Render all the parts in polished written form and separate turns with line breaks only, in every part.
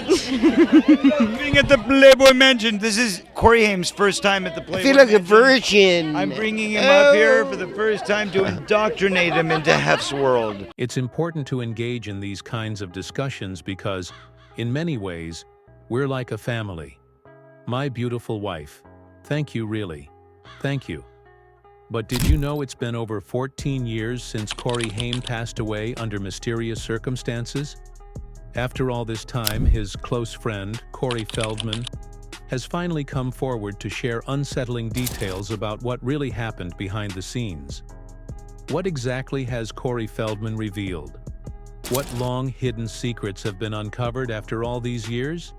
Being at the Playboy Mansion. This is Corey Haim's first time at the Playboy
I feel like
Mansion.
a virgin.
I'm bringing him up here for the first time to indoctrinate him into Hef's world.
It's important to engage in these kinds of discussions because, in many ways, we're like a family. My beautiful wife. Thank you, really. Thank you. But did you know it's been over 14 years since Corey Haim passed away under mysterious circumstances? After all this time, his close friend, Corey Feldman, has finally come forward to share unsettling details about what really happened behind the scenes. What exactly has Corey Feldman revealed? What long-hidden secrets have been uncovered after all these years?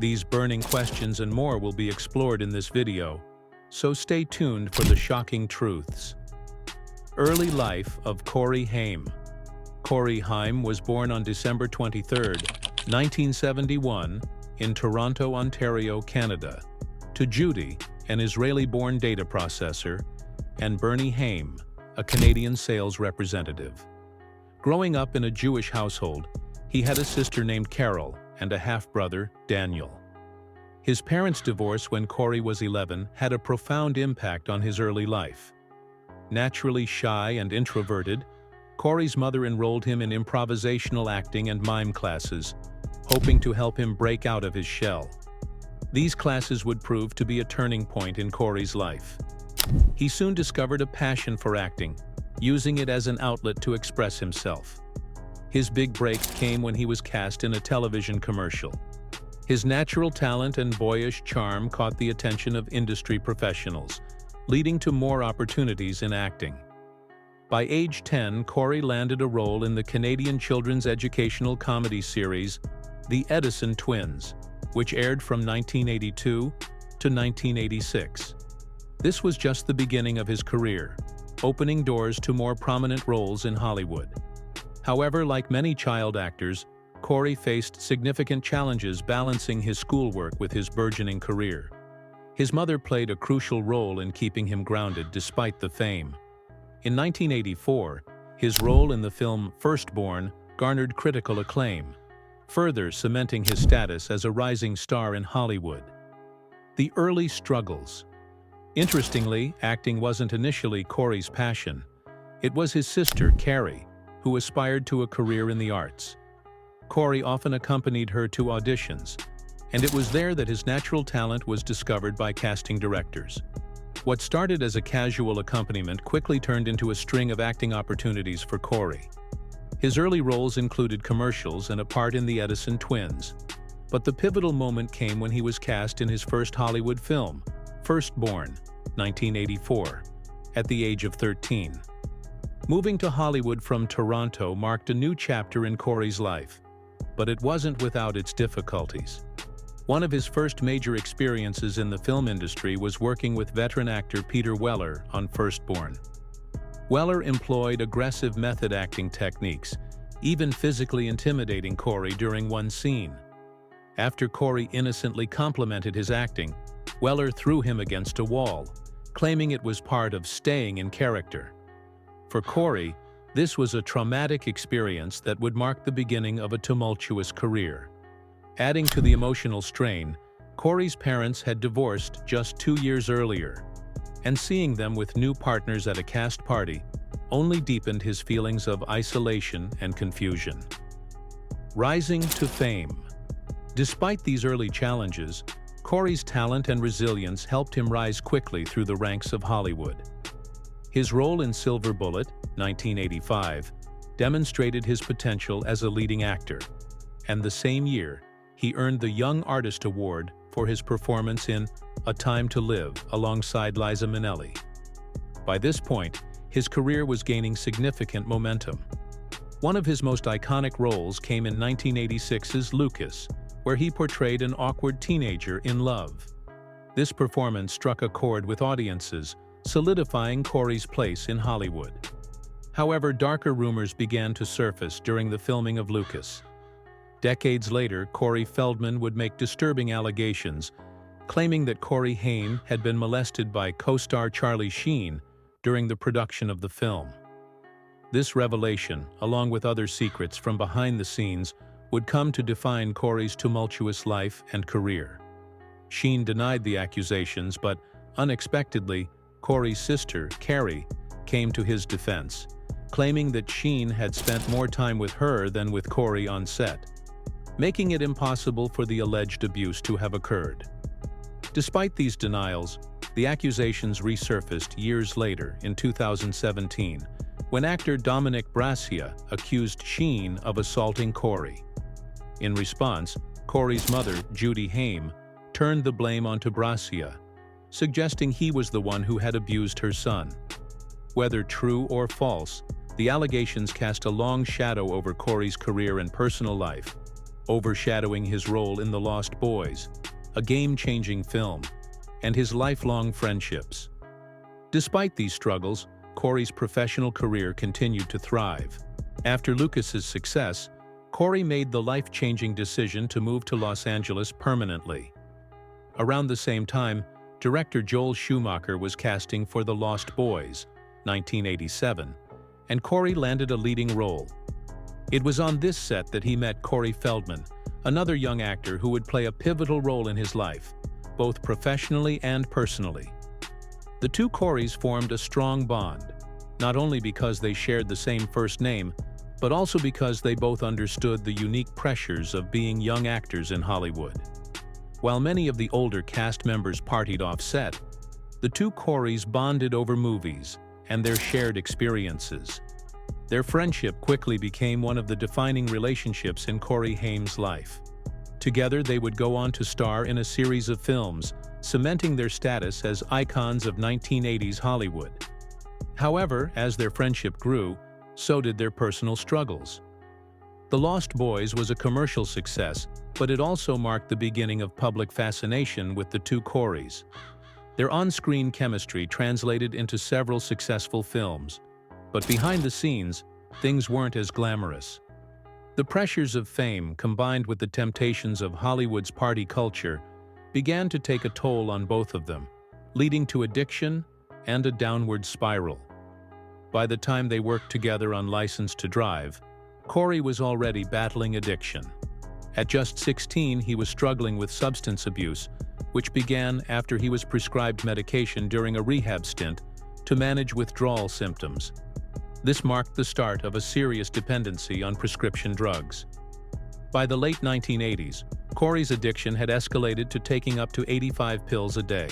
These burning questions and more will be explored in this video, so stay tuned for the shocking truths. Early life of Corey Haim. Corey Haim was born on December 23, 1971, in Toronto, Ontario, Canada, to Judy, an Israeli-born data processor, and Bernie Haim, a Canadian sales representative. Growing up in a Jewish household, he had a sister named Carol and a half-brother, Daniel. His parents' divorce when Corey was 11 had a profound impact on his early life. Naturally shy and introverted, Corey's mother enrolled him in improvisational acting and mime classes, hoping to help him break out of his shell. These classes would prove to be a turning point in Corey's life. He soon discovered a passion for acting, using it as an outlet to express himself. His big break came when he was cast in a television commercial. His natural talent and boyish charm caught the attention of industry professionals, leading to more opportunities in acting. By age 10, Corey landed a role in the Canadian children's educational comedy series, The Edison Twins, which aired from 1982 to 1986. This was just the beginning of his career, opening doors to more prominent roles in Hollywood. However, like many child actors, Corey faced significant challenges balancing his schoolwork with his burgeoning career. His mother played a crucial role in keeping him grounded despite the fame. In 1984, his role in the film Firstborn garnered critical acclaim, further cementing his status as a rising star in Hollywood. The early struggles. Interestingly, acting wasn't initially Corey's passion. It was his sister, Carrie, who aspired to a career in the arts. Corey often accompanied her to auditions, and it was there that his natural talent was discovered by casting directors. What started as a casual accompaniment quickly turned into a string of acting opportunities for Corey. His early roles included commercials and a part in The Edison Twins, but the pivotal moment came when he was cast in his first Hollywood film, Firstborn, 1984, at the age of 13. Moving to Hollywood from Toronto marked a new chapter in Corey's life, but it wasn't without its difficulties. One of his first major experiences in the film industry was working with veteran actor Peter Weller on Firstborn. Weller employed aggressive method acting techniques, even physically intimidating Corey during one scene. After Corey innocently complimented his acting, Weller threw him against a wall, claiming it was part of staying in character. For Corey, this was a traumatic experience that would mark the beginning of a tumultuous career. Adding to the emotional strain, Corey's parents had divorced just 2 years earlier, and seeing them with new partners at a cast party only deepened his feelings of isolation and confusion. Rising to fame. Despite these early challenges, Corey's talent and resilience helped him rise quickly through the ranks of Hollywood. His role in Silver Bullet, 1985, demonstrated his potential as a leading actor, and the same year, he earned the Young Artist Award for his performance in A Time to Live alongside Liza Minnelli. By this point, his career was gaining significant momentum. One of his most iconic roles came in 1986's Lucas, where he portrayed an awkward teenager in love. This performance struck a chord with audiences, solidifying Corey's place in Hollywood. However, darker rumors began to surface during the filming of Lucas. Decades later, Corey Feldman would make disturbing allegations, claiming that Corey Haim had been molested by co-star Charlie Sheen during the production of the film. This revelation, along with other secrets from behind the scenes, would come to define Cory's tumultuous life and career. Sheen denied the accusations, but unexpectedly, Cory's sister, Carrie, came to his defense, claiming that Sheen had spent more time with her than with Cory on set, making it impossible for the alleged abuse to have occurred. Despite these denials, the accusations resurfaced years later in 2017, when actor Dominic Brassia accused Sheen of assaulting Cory. In response, Cory's mother, Judy Haim, turned the blame onto Brassia, suggesting he was the one who had abused her son. Whether true or false, the allegations cast a long shadow over Cory's career and personal life, overshadowing his role in The Lost Boys, a game-changing film, and his lifelong friendships. Despite these struggles, Cory's professional career continued to thrive. After Lucas's success, Cory made the life-changing decision to move to Los Angeles permanently. Around the same time, director Joel Schumacher was casting for The Lost Boys, 1987, and Cory landed a leading role. It was on this set that he met Corey Feldman, another young actor who would play a pivotal role in his life, both professionally and personally. The two Corys formed a strong bond, not only because they shared the same first name, but also because they both understood the unique pressures of being young actors in Hollywood. While many of the older cast members partied off set, the two Corys bonded over movies and their shared experiences. Their friendship quickly became one of the defining relationships in Corey Haim's life. Together, they would go on to star in a series of films, cementing their status as icons of 1980s Hollywood. However, as their friendship grew, so did their personal struggles. The Lost Boys was a commercial success, but it also marked the beginning of public fascination with the two Corys. Their on-screen chemistry translated into several successful films, but behind the scenes, things weren't as glamorous. The pressures of fame, combined with the temptations of Hollywood's party culture, began to take a toll on both of them, leading to addiction and a downward spiral. By the time they worked together on License to Drive, Cory was already battling addiction. At just 16, he was struggling with substance abuse, which began after he was prescribed medication during a rehab stint to manage withdrawal symptoms. This marked the start of a serious dependency on prescription drugs. By the late 1980s, Cory's addiction had escalated to taking up to 85 pills a day.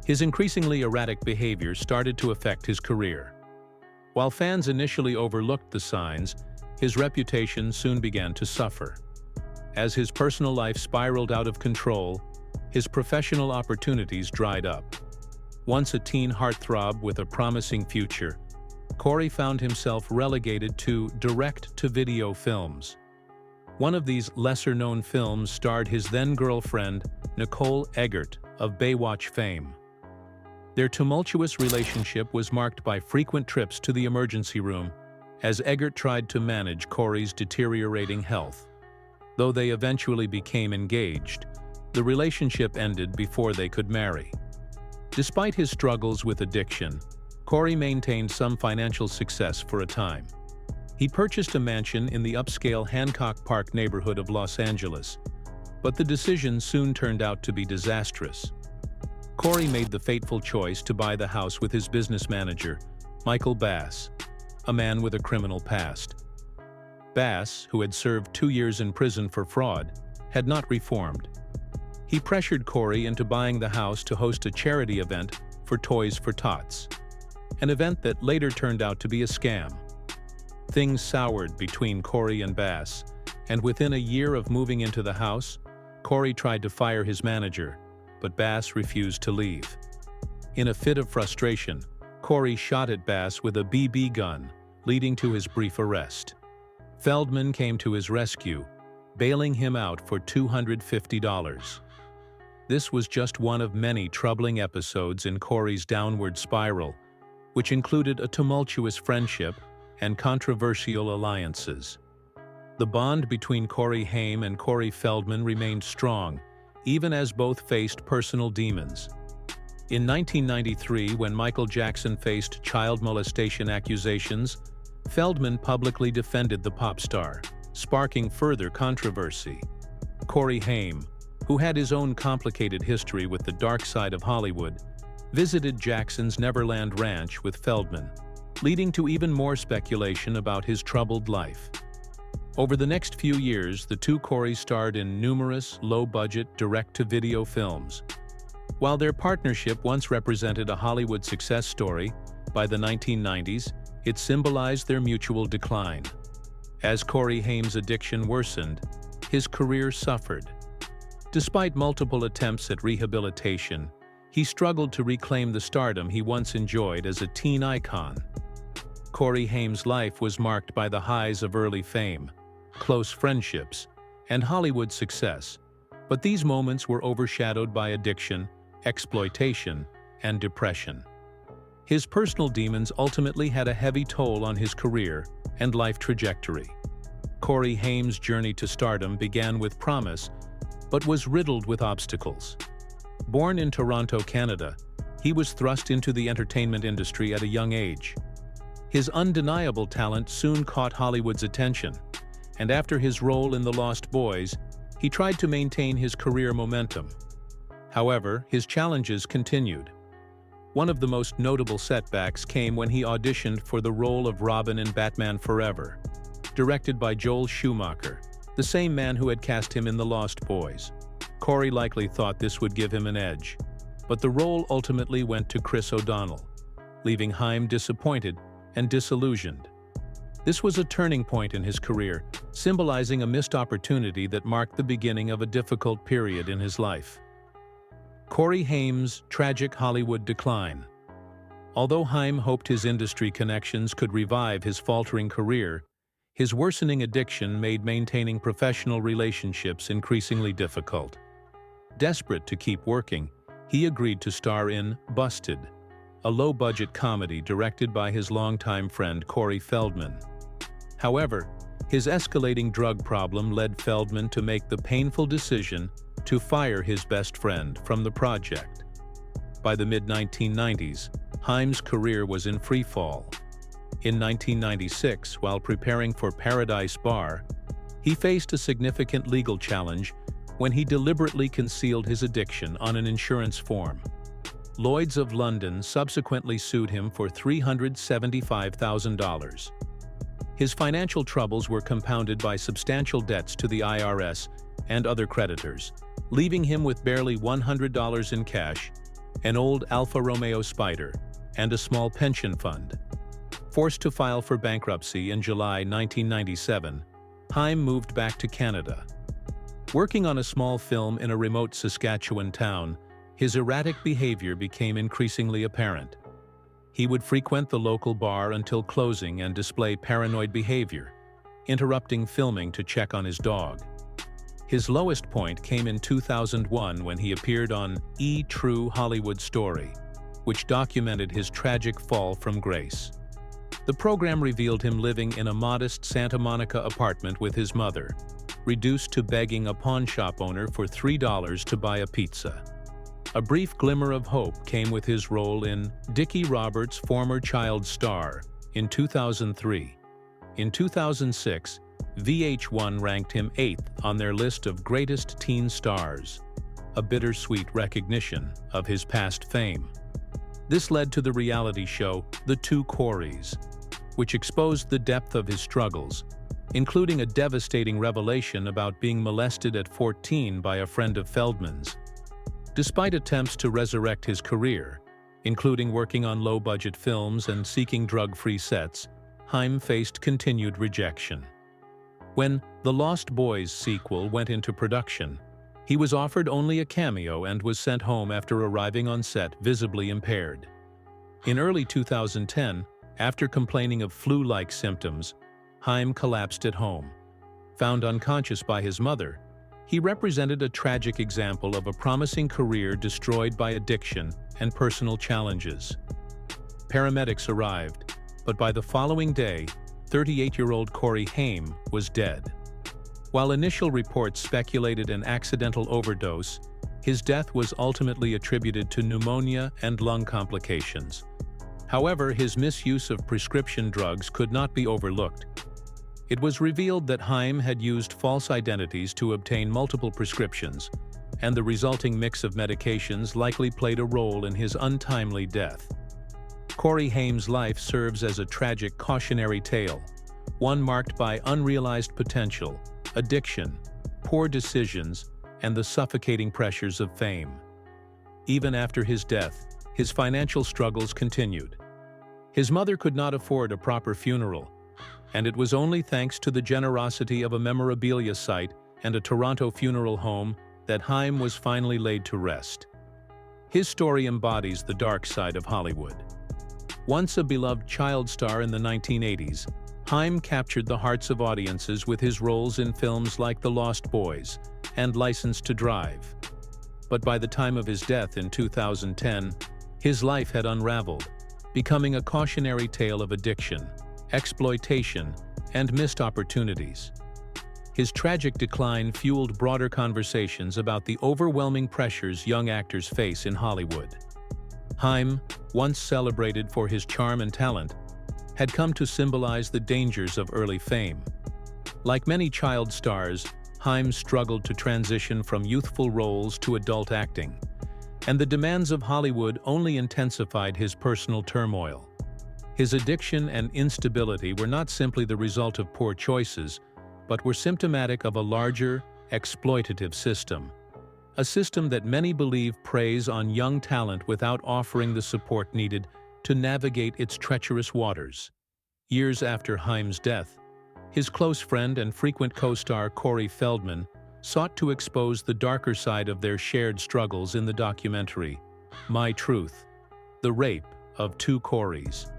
His increasingly erratic behavior started to affect his career. While fans initially overlooked the signs, his reputation soon began to suffer. As his personal life spiraled out of control, his professional opportunities dried up. Once a teen heartthrob with a promising future, Cory found himself relegated to direct-to-video films. One of these lesser-known films starred his then-girlfriend, Nicole Eggert, of Baywatch fame. Their tumultuous relationship was marked by frequent trips to the emergency room as Eggert tried to manage Cory's deteriorating health. Though they eventually became engaged, the relationship ended before they could marry. Despite his struggles with addiction, Cory maintained some financial success for a time. He purchased a mansion in the upscale Hancock Park neighborhood of Los Angeles, but the decision soon turned out to be disastrous. Cory made the fateful choice to buy the house with his business manager, Michael Bass, a man with a criminal past. Bass, who had served 2 years in prison for fraud, had not reformed. He pressured Cory into buying the house to host a charity event for Toys for Tots, an event that later turned out to be a scam. Things soured between Cory and Bass, and within a year of moving into the house, Cory tried to fire his manager, but Bass refused to leave. In a fit of frustration, Cory shot at Bass with a BB gun, leading to his brief arrest. Feldman came to his rescue, bailing him out for $250. This was just one of many troubling episodes in Cory's downward spiral, which included a tumultuous friendship and controversial alliances. The bond between Corey Haim and Corey Feldman remained strong, even as both faced personal demons. In 1993, when Michael Jackson faced child molestation accusations, Feldman publicly defended the pop star, sparking further controversy. Corey Haim, who had his own complicated history with the dark side of Hollywood, visited Jackson's Neverland Ranch with Feldman, leading to even more speculation about his troubled life. Over the next few years, the two Corys starred in numerous low-budget direct-to-video films. While their partnership once represented a Hollywood success story, by the 1990s, it symbolized their mutual decline. As Corey Haim's addiction worsened, his career suffered. Despite multiple attempts at rehabilitation, he struggled to reclaim the stardom he once enjoyed as a teen icon. Corey Haim's life was marked by the highs of early fame, close friendships, and Hollywood success, but these moments were overshadowed by addiction, exploitation, and depression. His personal demons ultimately had a heavy toll on his career and life trajectory. Corey Haim's journey to stardom began with promise, but was riddled with obstacles. Born in Toronto, Canada, he was thrust into the entertainment industry at a young age. His undeniable talent soon caught Hollywood's attention, and after his role in The Lost Boys, he tried to maintain his career momentum. However, his challenges continued. One of the most notable setbacks came when he auditioned for the role of Robin in Batman Forever, directed by Joel Schumacher, the same man who had cast him in The Lost Boys. Corey likely thought this would give him an edge, but the role ultimately went to Chris O'Donnell, leaving Haim disappointed and disillusioned. This was a turning point in his career, symbolizing a missed opportunity that marked the beginning of a difficult period in his life. Corey Haim's tragic Hollywood decline. Although Haim hoped his industry connections could revive his faltering career, his worsening addiction made maintaining professional relationships increasingly difficult. Desperate to keep working, he agreed to star in Busted, a low-budget comedy directed by his longtime friend Corey Feldman. However, his escalating drug problem led Feldman to make the painful decision to fire his best friend from the project. By the mid-1990s, Haim's career was in free fall. In 1996, while preparing for Paradise Bar, he faced a significant legal challenge when he deliberately concealed his addiction on an insurance form. Lloyd's of London subsequently sued him for $375,000. His financial troubles were compounded by substantial debts to the IRS and other creditors, leaving him with barely $100 in cash, an old Alfa Romeo Spider, and a small pension fund. Forced to file for bankruptcy in July 1997, Haim moved back to Canada. Working on a small film in a remote Saskatchewan town, his erratic behavior became increasingly apparent. He would frequent the local bar until closing and display paranoid behavior, interrupting filming to check on his dog. His lowest point came in 2001 when he appeared on True Hollywood Story, which documented his tragic fall from grace. The program revealed him living in a modest Santa Monica apartment with his mother, reduced to begging a pawn shop owner for $3 to buy a pizza. A brief glimmer of hope came with his role in Dickie Roberts' former child star in 2003. In 2006, VH1 ranked him 8th on their list of greatest teen stars, a bittersweet recognition of his past fame. This led to the reality show The Two Corys, which exposed the depth of his struggles, including a devastating revelation about being molested at 14 by a friend of Feldman's. Despite attempts to resurrect his career, including working on low-budget films and seeking drug-free sets, Haim faced continued rejection. When The Lost Boys sequel went into production, he was offered only a cameo and was sent home after arriving on set visibly impaired. In early 2010, after complaining of flu-like symptoms, Haim collapsed at home. Found unconscious by his mother, he represented a tragic example of a promising career destroyed by addiction and personal challenges. Paramedics arrived, but by the following day, 38-year-old Corey Haim was dead. While initial reports speculated an accidental overdose, his death was ultimately attributed to pneumonia and lung complications. However, his misuse of prescription drugs could not be overlooked. It was revealed that Haim had used false identities to obtain multiple prescriptions, and the resulting mix of medications likely played a role in his untimely death. Corey Haim's life serves as a tragic cautionary tale, one marked by unrealized potential, addiction, poor decisions, and the suffocating pressures of fame. Even after his death, his financial struggles continued. His mother could not afford a proper funeral, and it was only thanks to the generosity of a memorabilia site and a Toronto funeral home that Haim was finally laid to rest. His story embodies the dark side of Hollywood. Once a beloved child star in the 1980s, Haim captured the hearts of audiences with his roles in films like The Lost Boys and License to Drive. But by the time of his death in 2010, his life had unraveled, becoming a cautionary tale of addiction, exploitation, and missed opportunities. His tragic decline fueled broader conversations about the overwhelming pressures young actors face in Hollywood. Haim, once celebrated for his charm and talent, had come to symbolize the dangers of early fame. Like many child stars, Haim struggled to transition from youthful roles to adult acting, and the demands of Hollywood only intensified his personal turmoil. His addiction and instability were not simply the result of poor choices, but were symptomatic of a larger, exploitative system. A system that many believe preys on young talent without offering the support needed to navigate its treacherous waters. Years after Haim's death, his close friend and frequent co-star Corey Feldman sought to expose the darker side of their shared struggles in the documentary, My Truth: The Rape of Two Corys.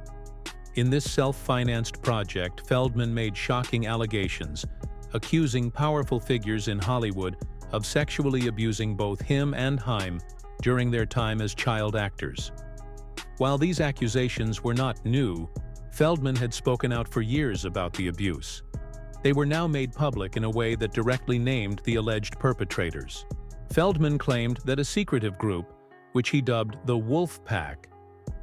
In this self-financed project, Feldman made shocking allegations, accusing powerful figures in Hollywood of sexually abusing both him and Haim during their time as child actors. While these accusations were not new, Feldman had spoken out for years about the abuse. They were now made public in a way that directly named the alleged perpetrators. Feldman claimed that a secretive group, which he dubbed the Wolf Pack,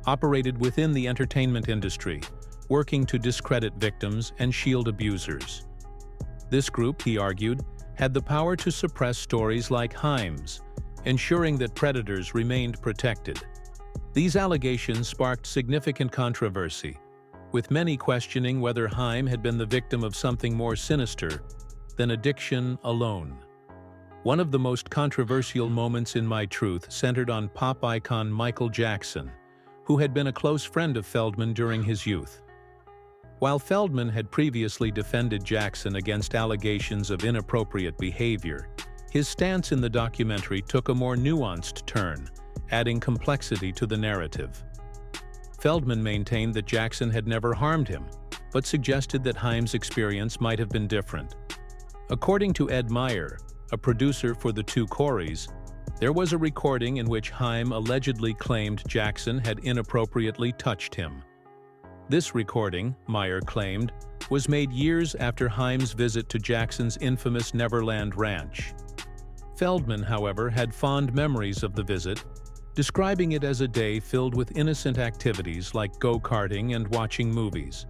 operated within the entertainment industry, working to discredit victims and shield abusers. This group, he argued, had the power to suppress stories like Haim's, ensuring that predators remained protected. These allegations sparked significant controversy, with many questioning whether Haim had been the victim of something more sinister than addiction alone. One of the most controversial moments in My Truth centered on pop icon Michael Jackson, who had been a close friend of Feldman during his youth. While Feldman had previously defended Jackson against allegations of inappropriate behavior, his stance in the documentary took a more nuanced turn, adding complexity to the narrative. Feldman maintained that Jackson had never harmed him, but suggested that Haim's experience might have been different. According to Ed Meyer, a producer for the Two Corys, there was a recording in which Haim allegedly claimed Jackson had inappropriately touched him. This recording, Meyer claimed, was made years after Haim's visit to Jackson's infamous Neverland Ranch. Feldman, however, had fond memories of the visit, describing it as a day filled with innocent activities like go-karting and watching movies.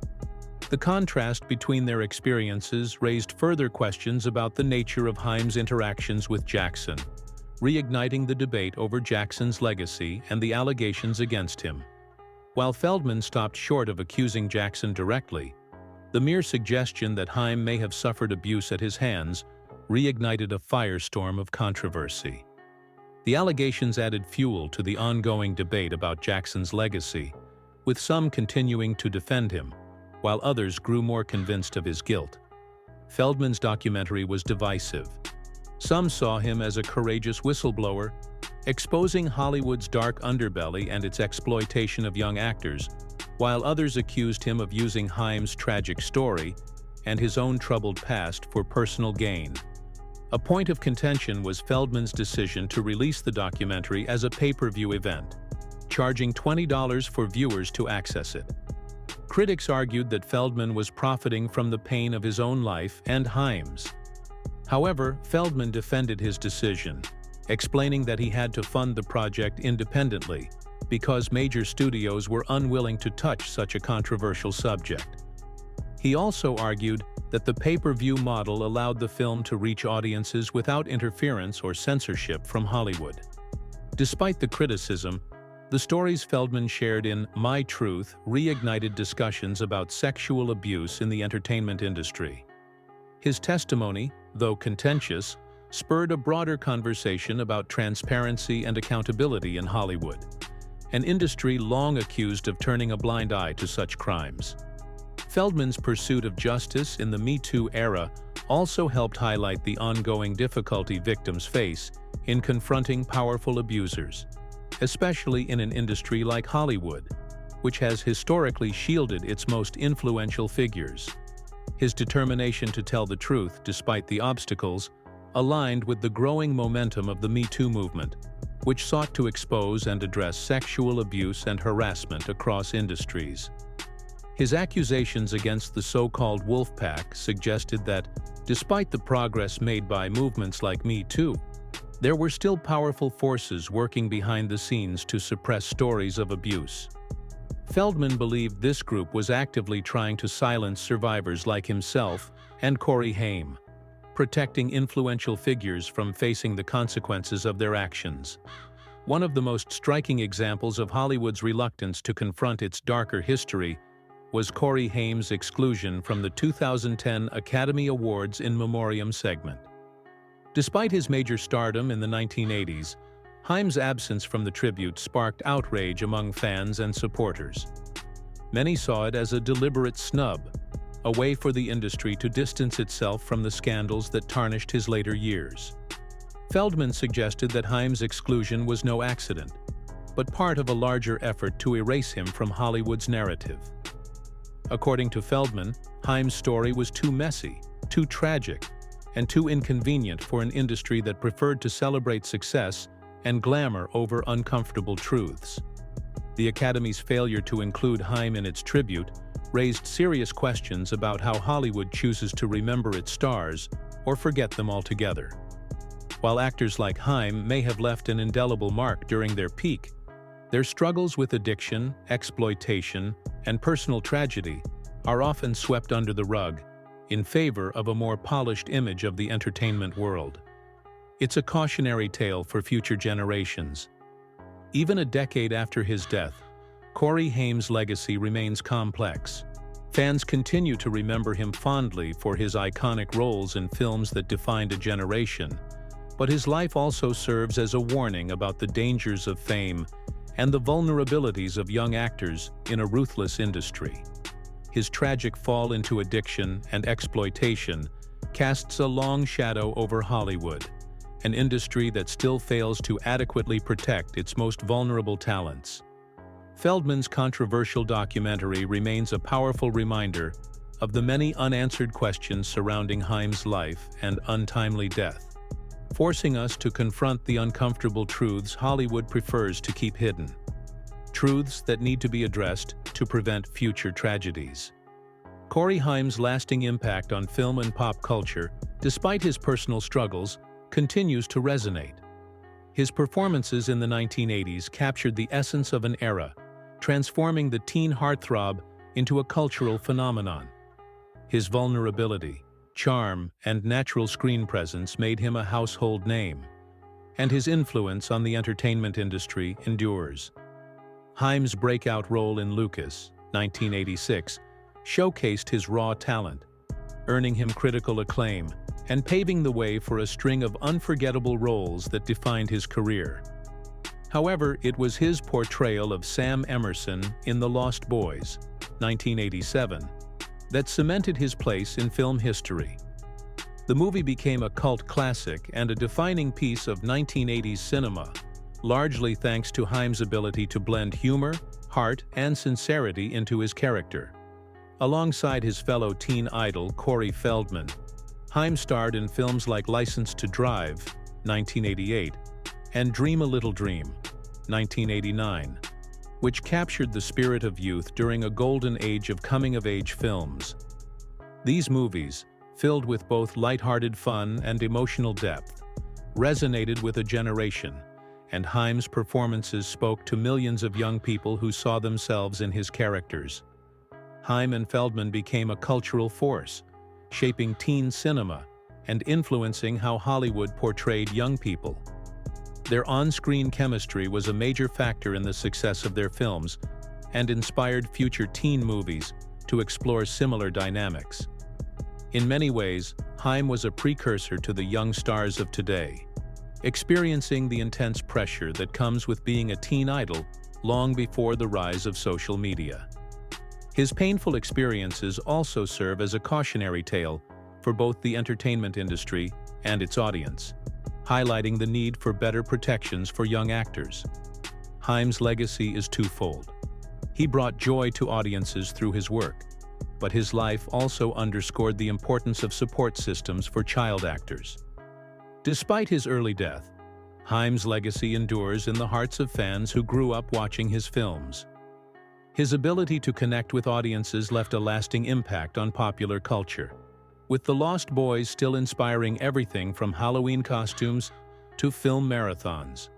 The contrast between their experiences raised further questions about the nature of Haim's interactions with Jackson, reigniting the debate over Jackson's legacy and the allegations against him. While Feldman stopped short of accusing Jackson directly, the mere suggestion that Haim may have suffered abuse at his hands reignited a firestorm of controversy. The allegations added fuel to the ongoing debate about Jackson's legacy, with some continuing to defend him, while others grew more convinced of his guilt. Feldman's documentary was divisive. Some saw him as a courageous whistleblower, exposing Hollywood's dark underbelly and its exploitation of young actors, while others accused him of using Haim's tragic story and his own troubled past for personal gain. A point of contention was Feldman's decision to release the documentary as a pay-per-view event, charging $20 for viewers to access it. Critics argued that Feldman was profiting from the pain of his own life and Haim's. However, Feldman defended his decision, explaining that he had to fund the project independently because major studios were unwilling to touch such a controversial subject. He also argued that the pay-per-view model allowed the film to reach audiences without interference or censorship from Hollywood. Despite the criticism, the stories Feldman shared in My Truth reignited discussions about sexual abuse in the entertainment industry. His testimony, though contentious, spurred a broader conversation about transparency and accountability in Hollywood, an industry long accused of turning a blind eye to such crimes. Feldman's pursuit of justice in the Me Too era also helped highlight the ongoing difficulty victims face in confronting powerful abusers, especially in an industry like Hollywood, which has historically shielded its most influential figures. His determination to tell the truth despite the obstacles aligned with the growing momentum of the Me Too movement, which sought to expose and address sexual abuse and harassment across industries. His accusations against the so-called wolf pack suggested that, despite the progress made by movements like Me Too, there were still powerful forces working behind the scenes to suppress stories of abuse. Feldman believed this group was actively trying to silence survivors like himself and Corey Haim, protecting influential figures from facing the consequences of their actions. One of the most striking examples of Hollywood's reluctance to confront its darker history was Corey Haim's exclusion from the 2010 Academy Awards in Memoriam segment. Despite his major stardom in the 1980s, Haim's absence from the tribute sparked outrage among fans and supporters. Many saw it as a deliberate snub, a way for the industry to distance itself from the scandals that tarnished his later years. Feldman suggested that Haim's exclusion was no accident, but part of a larger effort to erase him from Hollywood's narrative. According to Feldman, Haim's story was too messy, too tragic, and too inconvenient for an industry that preferred to celebrate success and glamour over uncomfortable truths. The Academy's failure to include Haim in its tribute raised serious questions about how Hollywood chooses to remember its stars or forget them altogether. While actors like Haim may have left an indelible mark during their peak, their struggles with addiction, exploitation, and personal tragedy are often swept under the rug in favor of a more polished image of the entertainment world. It's a cautionary tale for future generations. Even a decade after his death, Corey Haim's legacy remains complex. Fans continue to remember him fondly for his iconic roles in films that defined a generation, but his life also serves as a warning about the dangers of fame and the vulnerabilities of young actors in a ruthless industry. His tragic fall into addiction and exploitation casts a long shadow over Hollywood, an industry that still fails to adequately protect its most vulnerable talents. Feldman's controversial documentary remains a powerful reminder of the many unanswered questions surrounding Haim's life and untimely death, forcing us to confront the uncomfortable truths Hollywood prefers to keep hidden. Truths that need to be addressed to prevent future tragedies. Corey Haim's lasting impact on film and pop culture, despite his personal struggles, continues to resonate. His performances in the 1980s captured the essence of an era, transforming the teen heartthrob into a cultural phenomenon. His vulnerability, charm, and natural screen presence made him a household name, and his influence on the entertainment industry endures. Haim's breakout role in Lucas, 1986, showcased his raw talent, earning him critical acclaim and paving the way for a string of unforgettable roles that defined his career. However, it was his portrayal of Sam Emerson in The Lost Boys, 1987, that cemented his place in film history. The movie became a cult classic and a defining piece of 1980s cinema, largely thanks to Haim's ability to blend humor, heart, and sincerity into his character. Alongside his fellow teen idol Corey Feldman, Haim starred in films like License to Drive, 1988, and Dream a Little Dream, 1989, which captured the spirit of youth during a golden age of coming-of-age films. These movies, filled with both lighthearted fun and emotional depth, resonated with a generation, and Haim's performances spoke to millions of young people who saw themselves in his characters. Haim and Feldman became a cultural force, shaping teen cinema and influencing how Hollywood portrayed young people. Their on-screen chemistry was a major factor in the success of their films and inspired future teen movies to explore similar dynamics. In many ways, Haim was a precursor to the young stars of today, experiencing the intense pressure that comes with being a teen idol long before the rise of social media. His painful experiences also serve as a cautionary tale for both the entertainment industry and its audience, highlighting the need for better protections for young actors. Haim's legacy is twofold. He brought joy to audiences through his work, but his life also underscored the importance of support systems for child actors. Despite his early death, Haim's legacy endures in the hearts of fans who grew up watching his films. His ability to connect with audiences left a lasting impact on popular culture, with The Lost Boys still inspiring everything from Halloween costumes to film marathons.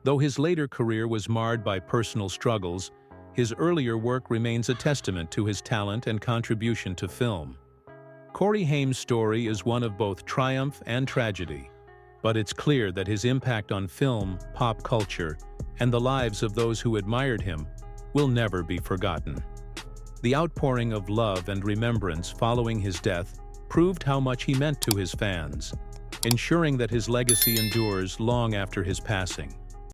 Though his later career was marred by personal struggles, his earlier work remains a testament to his talent and contribution to film. Corey Haim's story is one of both triumph and tragedy, but it's clear that his impact on film, pop culture, and the lives of those who admired him will never be forgotten. The outpouring of love and remembrance following his death proved how much he meant to his fans, ensuring that his legacy endures long after his passing.